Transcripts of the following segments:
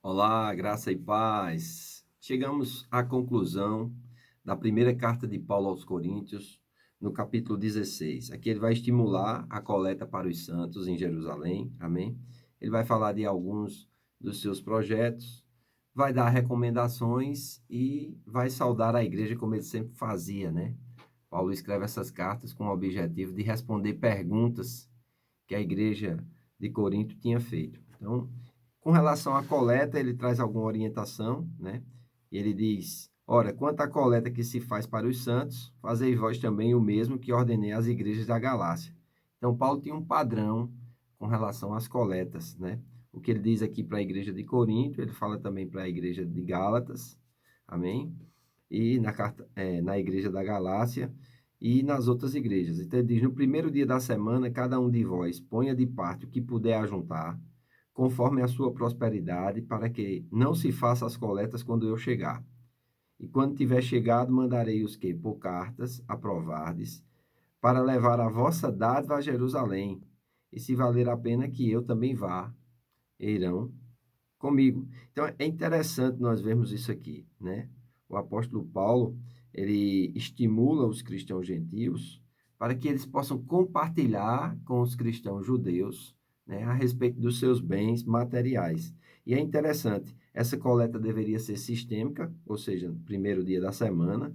Olá, graça e paz. Chegamos à conclusão da primeira carta de Paulo aos Coríntios, no capítulo 16. Aqui ele vai estimular a coleta para os santos em Jerusalém, amém? Ele vai falar de alguns dos seus projetos, vai dar recomendações e vai saudar a igreja como ele sempre fazia, né? Paulo escreve essas cartas com o objetivo de responder perguntas que a igreja de Corinto tinha feito. Então, com relação à coleta, ele traz alguma orientação, né? E ele diz: ora, quanto à coleta que se faz para os santos, fazei vós também o mesmo que ordenei às igrejas da Galácia. Então, Paulo tinha um padrão com relação às coletas, né? O que ele diz aqui para a igreja de Corinto, ele fala também para a igreja de Gálatas, amém? E na igreja da Galácia e nas outras igrejas. Então, ele diz: no primeiro dia da semana, cada um de vós ponha de parte o que puder ajuntar, conforme a sua prosperidade, para que não se faça as coletas quando eu chegar. E quando tiver chegado, mandarei os que, por cartas, aprovardes, para levar a vossa dádiva a Jerusalém. E se valer a pena que eu também vá, irão comigo. Então, é interessante nós vermos isso aqui, né? O apóstolo Paulo, ele estimula os cristãos gentios para que eles possam compartilhar com os cristãos judeus, né, a respeito dos seus bens materiais. E é interessante, essa coleta deveria ser sistêmica, ou seja, no primeiro dia da semana,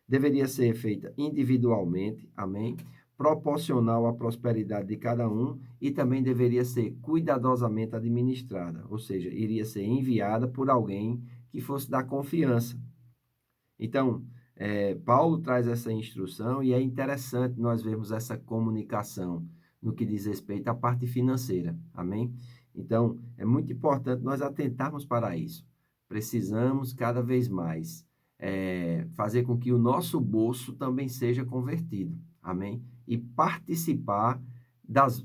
deveria ser feita individualmente, amém? Proporcional à prosperidade de cada um e também deveria ser cuidadosamente administrada, ou seja, iria ser enviada por alguém que fosse dar confiança. Então, Paulo traz essa instrução e é interessante nós vermos essa comunicação no que diz respeito à parte financeira, amém? Então, é muito importante nós atentarmos para isso. Precisamos cada vez mais fazer com que o nosso bolso também seja convertido, amém? E participar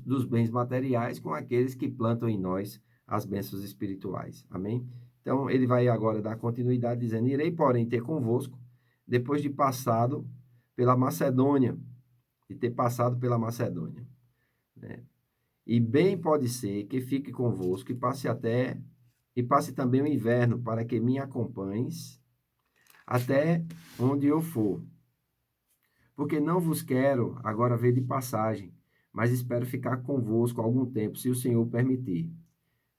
dos bens materiais com aqueles que plantam em nós as bênçãos espirituais, amém? Então, ele vai agora dar continuidade, dizendo: irei, porém, ter convosco, depois de passado pela Macedônia, de ter passado pela Macedônia, né? E bem pode ser que fique convosco e passe também o inverno, para que me acompanhes até onde eu for. Porque não vos quero agora ver de passagem, mas espero ficar convosco algum tempo, se o Senhor permitir.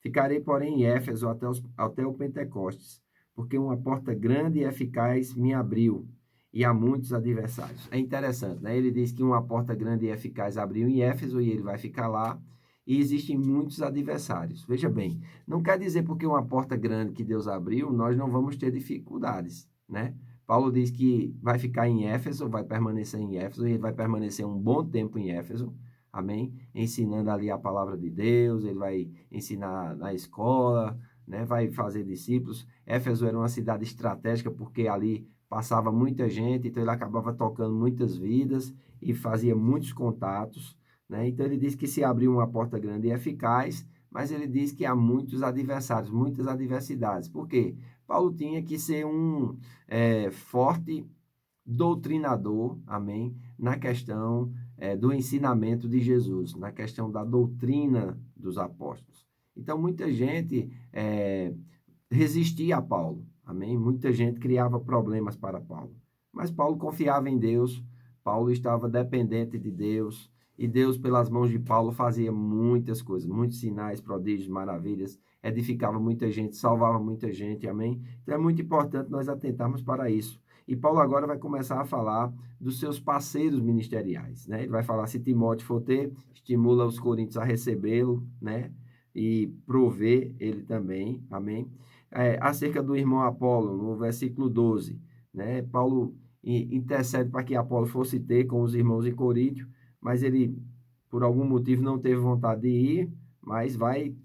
Ficarei, porém, em Éfeso até o Pentecostes, porque uma porta grande e eficaz me abriu, e há muitos adversários. É interessante, né? Ele diz que uma porta grande e eficaz abriu em Éfeso, e ele vai ficar lá, e existem muitos adversários. Veja bem, não quer dizer porque uma porta grande que Deus abriu, nós não vamos ter dificuldades, né? Paulo diz que vai ficar em Éfeso, vai permanecer em Éfeso, e ele vai permanecer um bom tempo em Éfeso, amém? Ensinando ali a palavra de Deus, ele vai ensinar na escola, né? Vai fazer discípulos. Éfeso era uma cidade estratégica porque ali passava muita gente, então ele acabava tocando muitas vidas e fazia muitos contatos, né? Então ele diz que se abriu uma porta grande e eficaz, mas ele diz que há muitos adversários, muitas adversidades. Por quê? Paulo tinha que ser um forte doutrinador, amém, na questão do ensinamento de Jesus, na questão da doutrina dos apóstolos. Então, muita gente resistia a Paulo, amém? Muita gente criava problemas para Paulo. Mas Paulo confiava em Deus, Paulo estava dependente de Deus, e Deus, pelas mãos de Paulo, fazia muitas coisas, muitos sinais, prodígios, maravilhas, edificava muita gente, salvava muita gente, amém? Então, é muito importante nós atentarmos para isso. E Paulo agora vai começar a falar dos seus parceiros ministeriais, né? Ele vai falar: se Timóteo for ter, estimula os coríntios a recebê-lo, né? E prover ele também, amém? Acerca do irmão Apolo, no versículo 12, né? Paulo intercede para que Apolo fosse ter com os irmãos em Coríntio, mas ele, por algum motivo, não teve vontade de ir, mas vai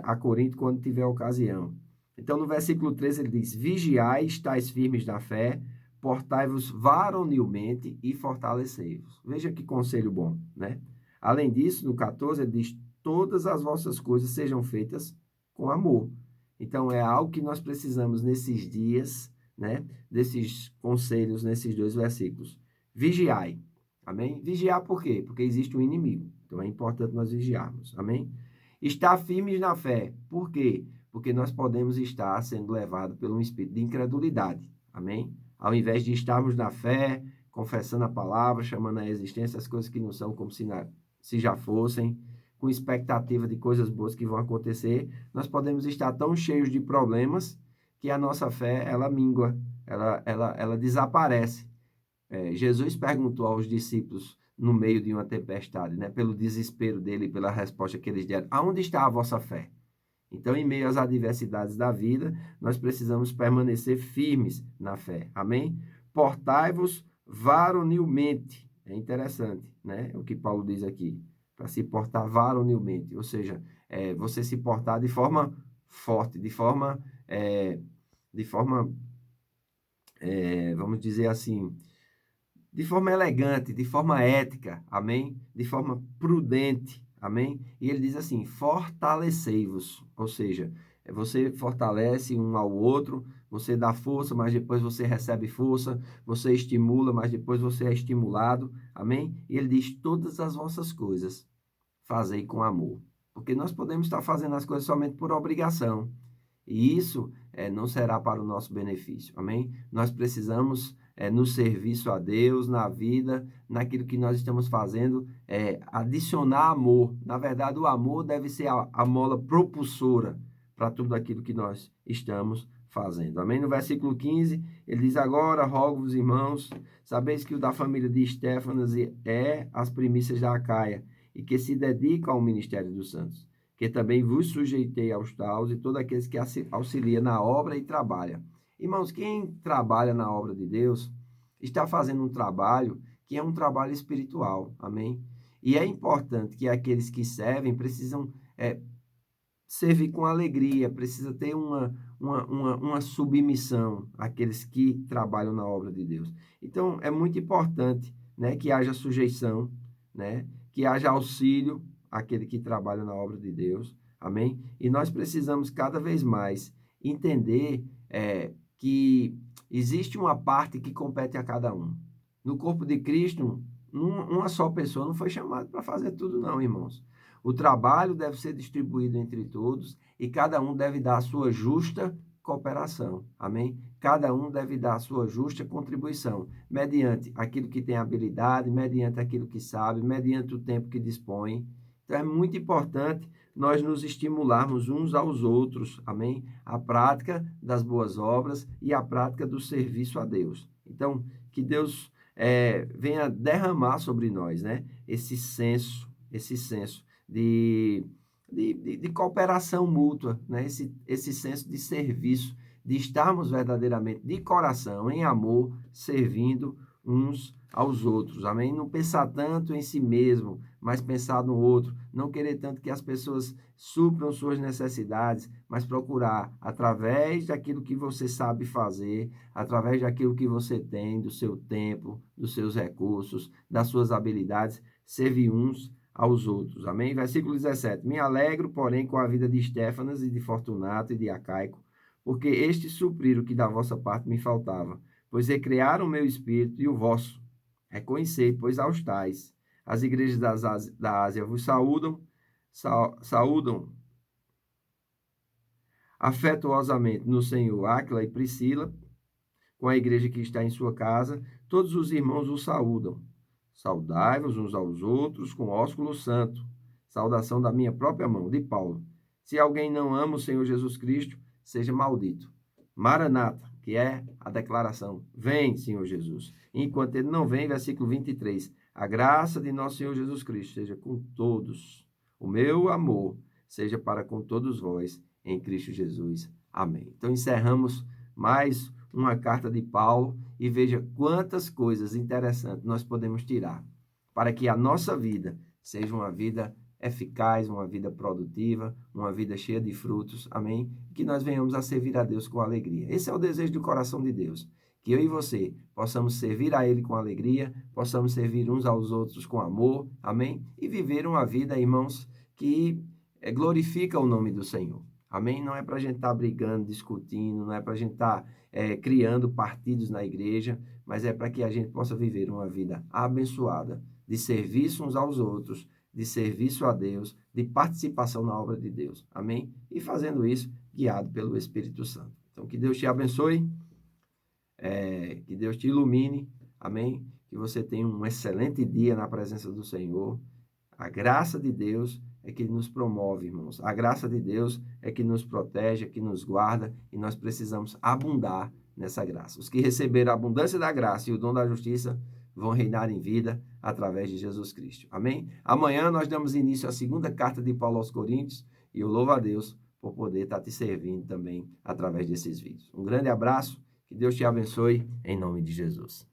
a Corinto quando tiver ocasião. Então, no versículo 13, ele diz: vigiai, estáis firmes na fé, portai-vos varonilmente e fortalecei-vos. Veja que conselho bom, né? Além disso, no 14, ele diz: todas as vossas coisas sejam feitas com amor. Então, é algo que nós precisamos nesses dias, né? Desses conselhos, nesses dois versículos. Vigiai, amém? Vigiar por quê? Porque existe um inimigo. Então, é importante nós vigiarmos, amém? Estar firmes na fé. Por quê? porque nós podemos estar sendo levados por um espírito de incredulidade. Amém? Ao invés de estarmos na fé, confessando a palavra, chamando à existência as coisas que não são como se já fossem, com expectativa de coisas boas que vão acontecer, nós podemos estar tão cheios de problemas que a nossa fé, ela mingua, ela desaparece. Jesus perguntou aos discípulos no meio de uma tempestade, né, pelo desespero dele, pela resposta que eles deram: aonde está a vossa fé? Então, em meio às adversidades da vida, nós precisamos permanecer firmes na fé. Amém? Portai-vos varonilmente. É interessante, né? O que Paulo diz aqui. Para se portar varonilmente. Ou seja, você se portar de forma forte, vamos dizer assim, de forma elegante, de forma ética, amém? De forma prudente, amém? E ele diz assim: fortalecei-vos, ou seja, você fortalece um ao outro, você dá força, mas depois você recebe força, você estimula, mas depois você é estimulado, amém? E ele diz: todas as vossas coisas fazei com amor, porque nós podemos estar fazendo as coisas somente por obrigação, e isso não será para o nosso benefício, amém? Nós precisamos, no serviço a Deus, na vida, naquilo que nós estamos fazendo, adicionar amor. Na verdade, o amor deve ser a mola propulsora para tudo aquilo que nós estamos fazendo, amém? No versículo 15, ele diz: agora rogo-vos, irmãos, sabeis que o da família de Estéfanas é as primícias da Acaia, e que se dedica ao ministério dos santos, que também vos sujeitei aos taus e todos aqueles que auxiliam na obra e trabalham. Irmãos, quem trabalha na obra de Deus está fazendo um trabalho que é um trabalho espiritual, amém? E é importante que aqueles que servem precisam servir com alegria, precisa ter uma submissão àqueles que trabalham na obra de Deus. Então, é muito importante, né, que haja sujeição, né, que haja auxílio àquele que trabalha na obra de Deus, amém? E nós precisamos cada vez mais entender que existe uma parte que compete a cada um. No corpo de Cristo, uma só pessoa não foi chamada para fazer tudo, não, irmãos. O trabalho deve ser distribuído entre todos e cada um deve dar a sua justa cooperação. Amém? Cada um deve dar a sua justa contribuição, mediante aquilo que tem habilidade, mediante aquilo que sabe, mediante o tempo que dispõe. Então, é muito importante nós nos estimularmos uns aos outros, amém? A prática das boas obras e a prática do serviço a Deus. Então, que Deus venha derramar sobre nós, né? Esse senso de cooperação mútua, né? Esse senso de serviço, de estarmos verdadeiramente de coração, em amor, servindo uns aos outros, amém? Não pensar tanto em si mesmo, mas pensar no outro, não querer tanto que as pessoas supram suas necessidades, mas procurar, através daquilo que você sabe fazer, através daquilo que você tem, do seu tempo, dos seus recursos, das suas habilidades, servir uns aos outros. Amém? Versículo 17. Me alegro, porém, com a vida de Estéfanas e de Fortunato e de Acaico, porque estes supriram o que da vossa parte me faltava, pois recrearam o meu espírito e o vosso. Reconhecei, pois aos tais. As igrejas da Ásia vos saúdam afetuosamente no Senhor Áquila e Priscila, com a igreja que está em sua casa. Todos os irmãos os saúdam. Saudai-vos uns aos outros com ósculo santo. Saudação da minha própria mão, de Paulo. Se alguém não ama o Senhor Jesus Cristo, seja maldito. Maranata, que é a declaração: vem, Senhor Jesus. Enquanto ele não vem, versículo 23. A graça de nosso Senhor Jesus Cristo seja com todos. O meu amor seja para com todos vós, em Cristo Jesus. Amém. Então, encerramos mais uma carta de Paulo e veja quantas coisas interessantes nós podemos tirar para que a nossa vida seja uma vida eficaz, uma vida produtiva, uma vida cheia de frutos, amém? Que nós venhamos a servir a Deus com alegria. Esse é o desejo do coração de Deus, que eu e você possamos servir a Ele com alegria, possamos servir uns aos outros com amor, amém? E viver uma vida, irmãos, que glorifica o nome do Senhor. Amém? Não é para a gente estar brigando, discutindo, não é para a gente estar criando partidos na igreja, mas é para que a gente possa viver uma vida abençoada, de serviço uns aos outros, de serviço a Deus, de participação na obra de Deus. Amém? E fazendo isso, guiado pelo Espírito Santo. Então, que Deus te abençoe, que Deus te ilumine, amém? Que você tenha um excelente dia na presença do Senhor. A graça de Deus é que nos promove, irmãos. A graça de Deus é que nos protege, é que nos guarda, e nós precisamos abundar nessa graça. Os que receberam a abundância da graça e o dom da justiça vão reinar em vida através de Jesus Cristo. Amém? Amanhã nós damos início à segunda carta de Paulo aos Coríntios, e eu louvo a Deus por poder estar te servindo também através desses vídeos. Um grande abraço, que Deus te abençoe, em nome de Jesus.